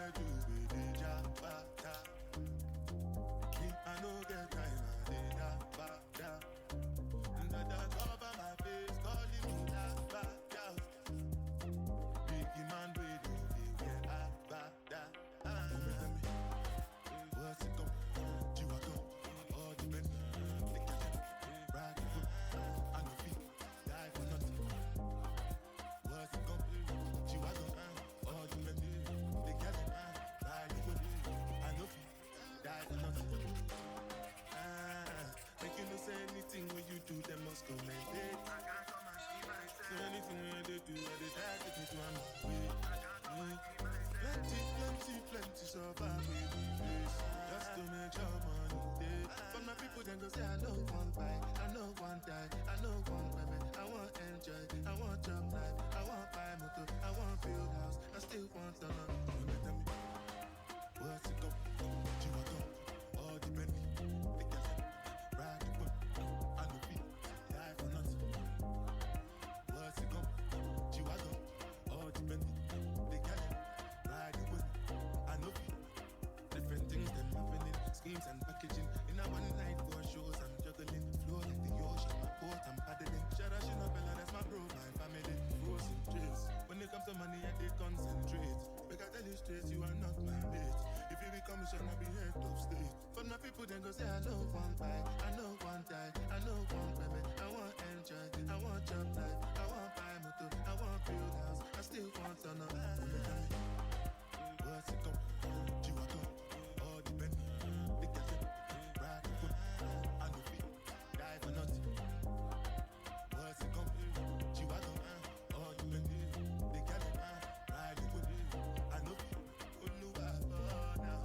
get you with the jabata. Me, I no get time, I dey jabata. Dada cover my face, calling me jabata. Biggie man, we do the wear abada. What's it come? You are come, all the men, they catch it, ride the whip, I no fit, die for nothing. What's it come? You are come, all the men, they catch it, ride the whip, I no fit, die for nothing. Make you no say anything when you do, them must commend it. So anything when they do, I they try to take one way. Plenty survive with the face. Just to make your money day. But my people then go say I know one buy, I know one die, I know one women. I want enjoy, I want job life, I want buy motor, I want build house, I still want to know. You tell me, what's it come? You are come, all the Bentley, they can ride the whip, I no fit, die for nothing. What's it come? You are come, all the Bentley, they can ride the whip, I no fit. Different things them happening, schemes and packaging. In a one night for shows, I'm juggling. Flow like the ocean, my boat, I'm paddling. Shara Shinabella, that's my bro, my family. Frozen trails. When it comes to money, I they concentrate. Make I tell you straight, you are not my mate. If you become a shall be head of state. But my people then go say, I know one buy, I know one die, I know one women. I want enjoy, I want job life, I want buy motor, I want build house, I still want to know. What's it come? You are come, all the men, they can ride the whip, I no fit, die for nothing. What's it come? You are come, all the men, they can ride the whip, I no fit. Oluwa for now.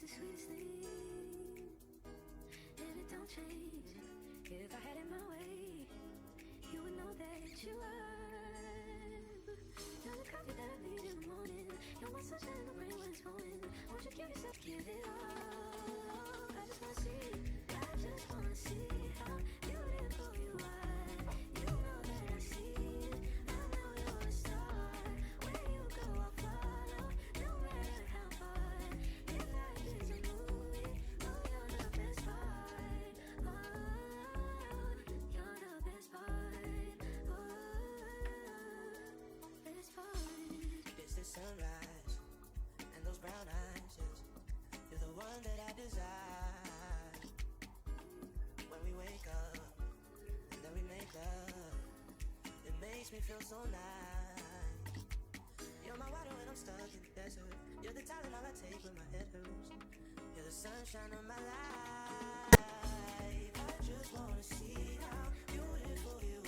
the sweetest thing, and it don't change. If I had it my way, you would know that you are. You're the coffee that I need in the morning. You're my sunshine in the rain when it's pouring. Won't you give yourself, give it all? I just wanna see, I just wanna see how beautiful you are. You know that I see it. I know you're a star. Where you go, I'll follow, no matter how far. If life is a movie, oh, you're the best part. Oh, you're the best part. Oh, best part. It's the sunrise and those brown eyes, yes. You're the one that I desire. When we wake up and then we make love, it makes me feel so nice. You're my water when I'm stuck in the desert. You're the Tylenol I take when my head hurts. You're the sunshine of my life. I just wanna see how beautiful you